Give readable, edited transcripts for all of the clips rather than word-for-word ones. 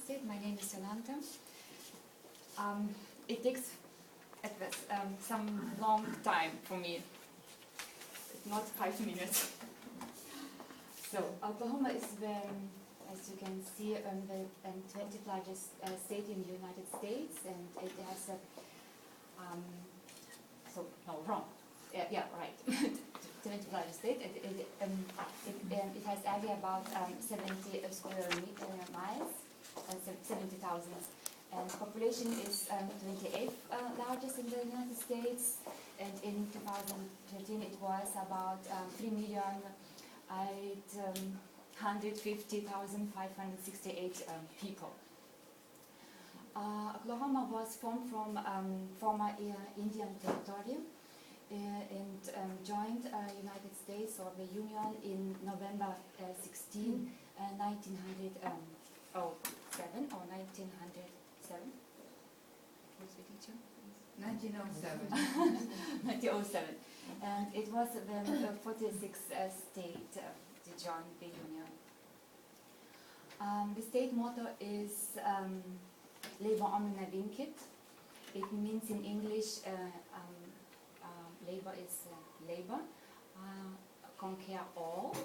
State. My name is Yolanta. It takes some long time for me, not 5 minutes. So Oklahoma is the, as you can see, the 20th largest state in the United States, and it has a, yeah, right. 20th largest state. It has area about 70 square miles, 70,000. And population is 28th largest in the United States. And in 2013 it was about 3,850,568 people. Oklahoma was formed from former Indian territory and joined United States or the Union in November 16, 1907 or 1907. Who's the teacher? 1907. 1907. And it was the 46th state to join the Union. The state motto is Labor Omnia Vincit. It means in English labor is labor, conquer all.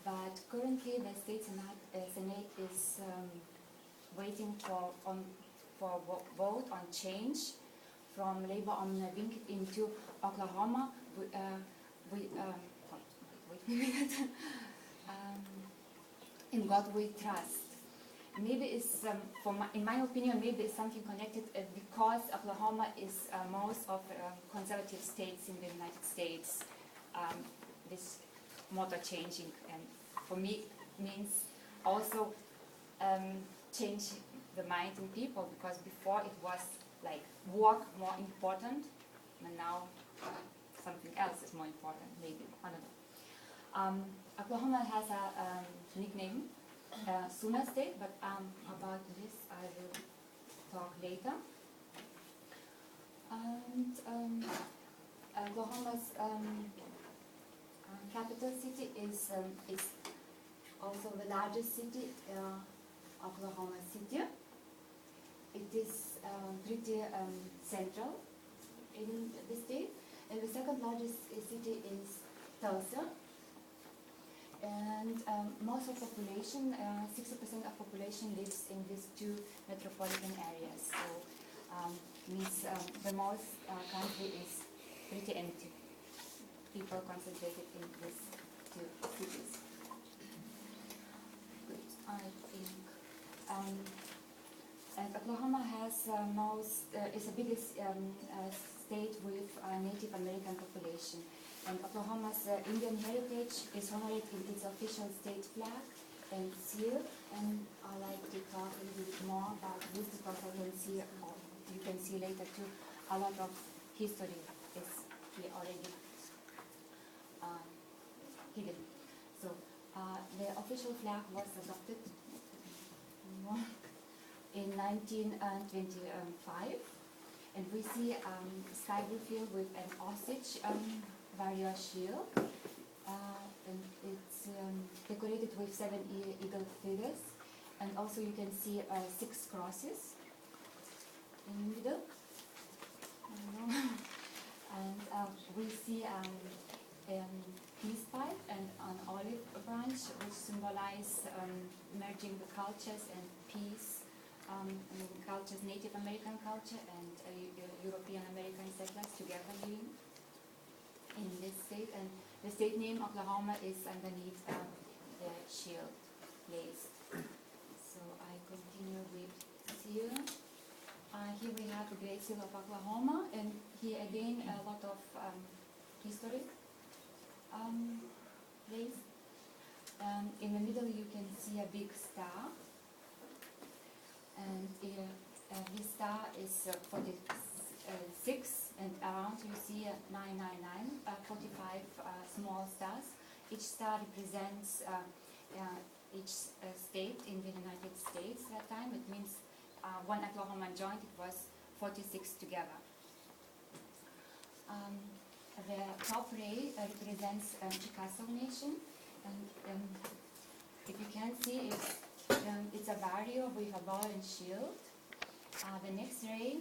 But currently the state Senate is waiting for vote on change from Labor Omnia Vincit into Oklahoma. In God we trust. Maybe it's, in my opinion, maybe it's something connected because Oklahoma is most of conservative states in the United States. This motto changing, and for me means also change the mind in people, because before it was like work more important, and now something else is more important. Maybe I don't know. Oklahoma has a nickname. Sooner State, but about this I will talk later. And Oklahoma's capital city is also the largest city, Oklahoma City. It is pretty central in the state, and the second largest city is Tulsa. And most of population, 60% of population lives in these two metropolitan areas. So means the most country is pretty empty. People concentrated in these two cities. Good, I think. And Oklahoma has is the biggest state with Native American population. And Oklahoma's Indian heritage is honored in its official state flag and seal. And I like to talk a little bit more about this because I can see, or you can see later too, a lot of history is here already hidden. So the official flag was adopted in 1925, and we see sky blue field with an ostrich warrior shield, and it's decorated with 7 eagle feathers, and also you can see 6 crosses in the middle. And we see peace pipe and an olive branch, which symbolize merging the cultures and peace. Cultures, Native American culture and European American settlers together living in this state, and the state name Oklahoma is underneath the shield placed. So I continue with seal. Here we have the Great Seal of Oklahoma, and here again a lot of history placed. In the middle you can see a big star, and this star is 46, and around you see 999, 45 small stars. Each star represents each state in the United States at that time. It means when Oklahoma joined, it was 46 together. The top ray represents Chickasaw Nation, and if you can see, it's It's a barrier with a ball and shield. The next ray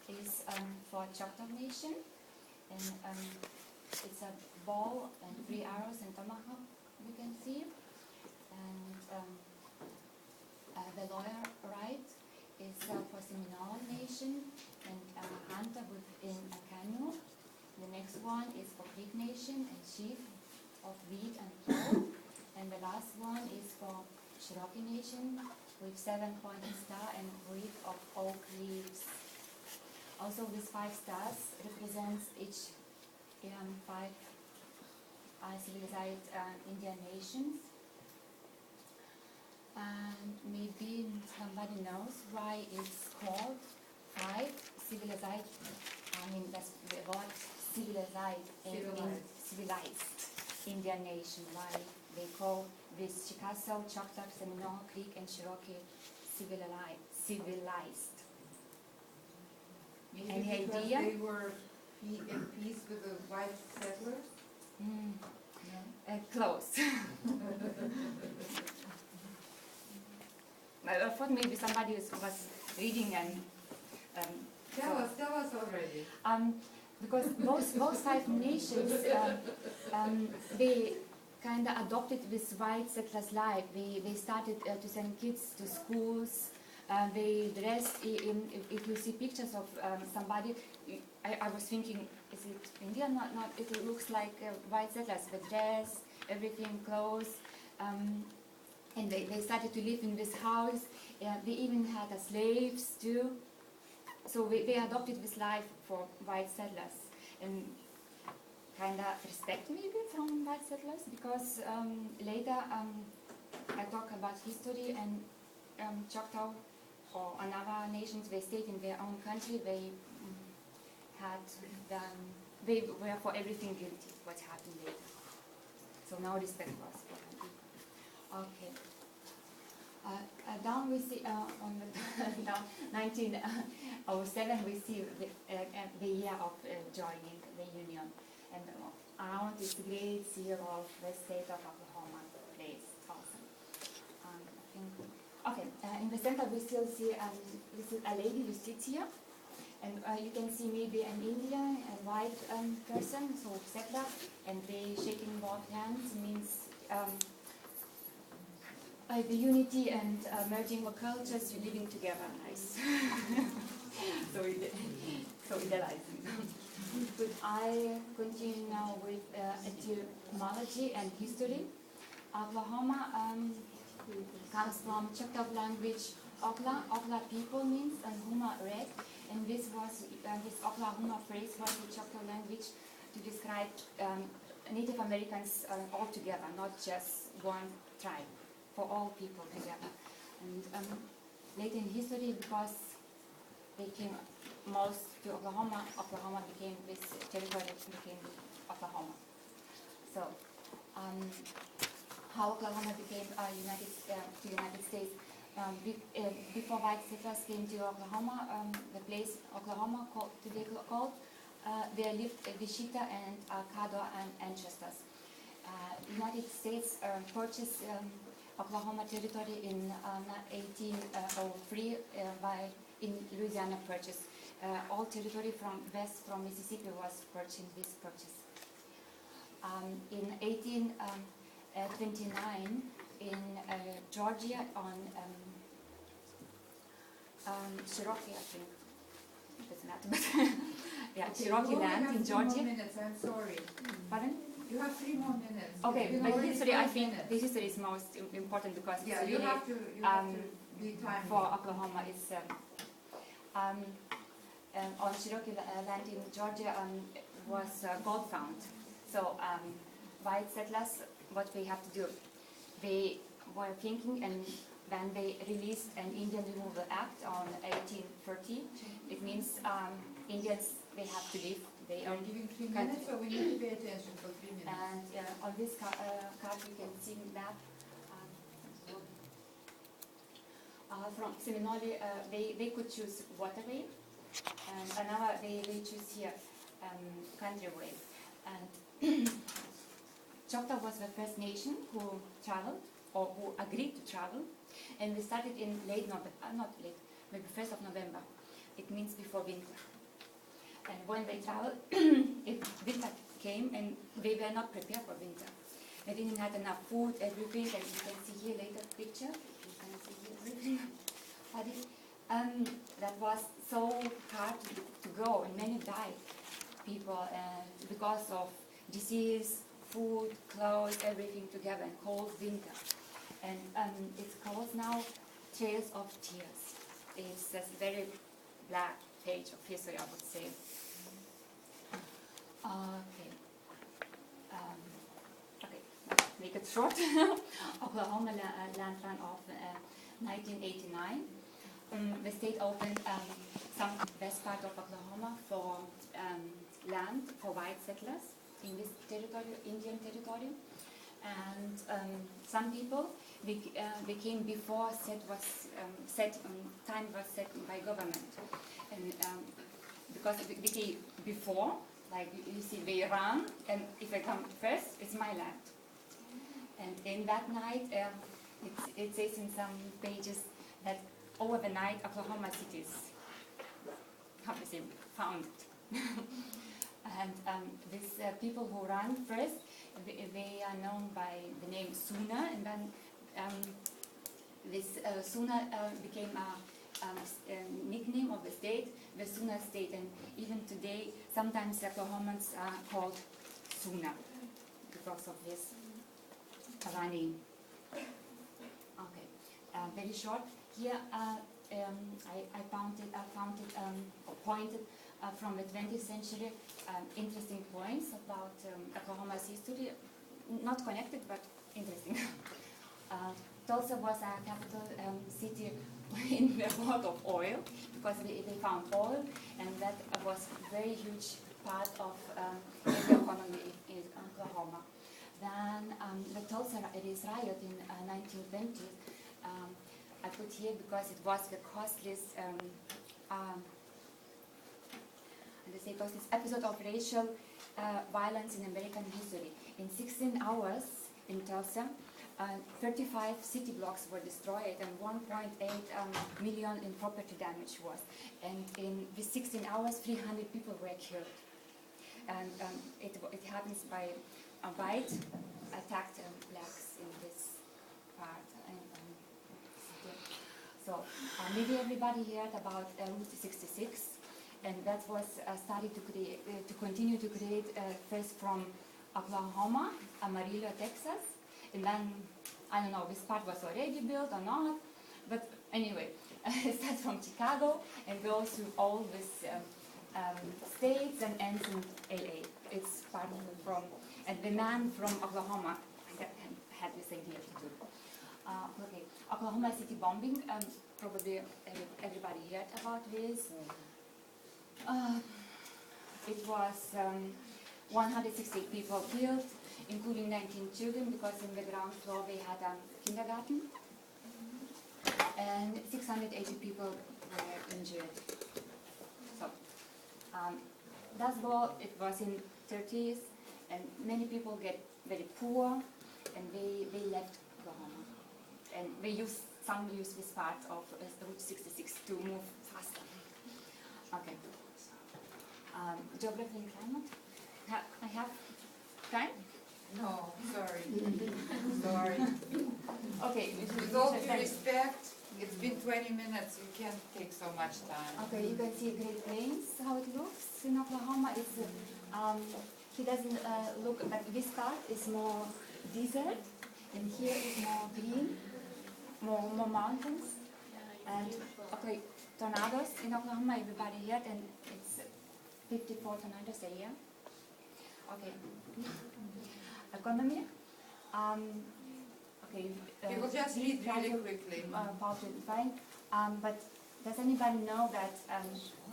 is for Choctaw Nation, and it's a ball and 3 arrows and tomahawk, you can see. And the lower right is for Seminole Nation and hunter within a canoe. The next one is for Creek Nation and sheaf of wheat and plow. And the last one is for Cherokee Nation with 7-pointed star and wreath of oak leaves. Also, these 5 stars represents each 5 civilized Indian nations. And maybe somebody knows why it's called 5 civilized. I mean, that's the word civilized in civilized Indian nation. Why they call this Chickasaw, Choctaw, Seminole, Creek, and Cherokee civilized. Maybe Any because idea? they were in peace with the white settlers? No? Close. I thought maybe somebody was reading and Tell us already. because both 5 nations they kind of adopted this white settlers life. They started to send kids to schools. They dressed in. If you see pictures of somebody, I was thinking, is it Indian? Not. It looks like white settlers. The dress, everything, clothes. And they started to live in this house. They even had slaves too. So they adopted this life for white settlers, and kind of respect maybe from white settlers, because later I talk about history, and Choctaw or another nations, they stayed in their own country. They they were for everything guilty what happened later. So no respect was for them. Okay. Down we see on the down 1907 we see the year of joining the Union, and around this great seal of the state of Oklahoma placed also. Okay, in the center we still see this is a lady who sits here, and you can see maybe an Indian, a white person, so settler, and they shaking both hands means the unity and merging of cultures, you're living together, nice. so idealizing. But I continue now with etymology and history. Oklahoma comes from Choctaw language. Okla people means and Huma red, and this Oklahoma phrase was the Choctaw language to describe Native Americans all together, not just one tribe. For all people together. And later in history, because they came most to Oklahoma, Oklahoma became this territory, became Oklahoma. So, how Oklahoma became United States. Before white settlers came to Oklahoma, the place Oklahoma today called, there lived Wichita and Caddo and ancestors. United States purchased Oklahoma territory in 1803 in Louisiana Purchase. All territory from west from Mississippi was purchased in this purchase. In 1829 in Georgia on Cherokee, I think. It doesn't matter, but yeah, Okay, Cherokee land in Georgia. 3 more minutes, I'm sorry. Pardon? You have 3 more minutes. Okay, You but already history, I 5 think minutes. the history is most important because Yeah, it's you really have to be timely. for Oklahoma. It's on Cherokee land in Georgia was gold found. So white settlers, what they have to do, they were thinking, and then they released an Indian Removal Act on 1830. It means Indians, they have to leave. They You're own giving 3 country. minutes, so we need to pay attention for 3 minutes. And on this card you can see map from Seminole. They could choose waterway, and another they choose here countryway. And Choctaw was the first nation who traveled or who agreed to travel. And we started in late November, not late, maybe 1st of November. It means before winter. And when they traveled, winter came and they were not prepared for winter. They didn't have enough food, everything, and you can see here later picture. You can see here everything. That was so hard to go, and many died. People because of disease, food, clothes, everything together, and cold winter. And it's called now Trails of Tears. It's a very black page of history, I would say. Okay. Make it short. Oklahoma land run of 1989. The state opened some west part of Oklahoma for land for white settlers in this territory, Indian territory. And some people became before time was set by government. And because it became before, like you see, they run, and if I come first, it's my land. And in that night, it says in some pages that over the night, Oklahoma City is, how to say, founded. And these people who run first, they are known by the name Sooner, and then this Sooner became a nickname of the state, the Sooner State, and even today, sometimes Oklahomans are called Sooner because of this running. Okay, very short. Here, I pointed from the 20th century interesting points about Oklahoma's history, not connected but interesting. Tulsa was a capital city in the world of oil because they found oil, and that was a very huge part of the economy in Oklahoma. Then the Tulsa riot in 1920, I put here because it was the costliest episode of racial violence in American history. In 16 hours in Tulsa, 35 city blocks were destroyed and 1.8 million in property damage was. And in these 16 hours, 300 people were killed. And it happens by a white attacked blacks in this part. So maybe everybody heard about Route 66, and that was started to continue to create first from Oklahoma, Amarillo, Texas, and then I don't know if this part was already built or not, but anyway, it starts from Chicago and goes through all these states and ends in LA. It's part from, and the man from Oklahoma had this idea to do. Okay, Oklahoma City bombing, probably everybody heard about this. It was 168 people killed, including 19 children, because in the ground floor they had a kindergarten, and 680 people were injured. So, that's all. It was in 30s, and many people get very poor, and they left Oklahoma, and some use this part of Route 66 to move faster. Okay. Geography and climate. I have time? No, sorry. Sorry. Okay. With all due respect, it's been 20 minutes. You can't take so much time. Okay, you can see Great Plains, how it looks in Oklahoma. It's it doesn't look like this part is more desert, and here is more green, more mountains. And okay, tornadoes in Oklahoma, everybody heard, and it's 54 tornadoes a year. Okay. Economy. Okay. We will just read really quickly. Fine. But does anybody know that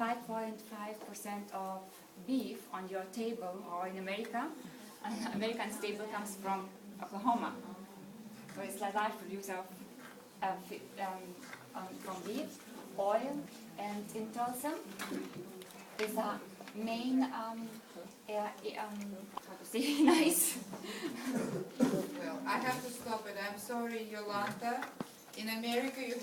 5.5% of beef on your table, or in America, American staple comes from Oklahoma? So it's a large producer from beef, oil, and in Tulsa, it's a main, how to say, nice. Well, I have to stop it. I'm sorry, Yolanta. In America, you have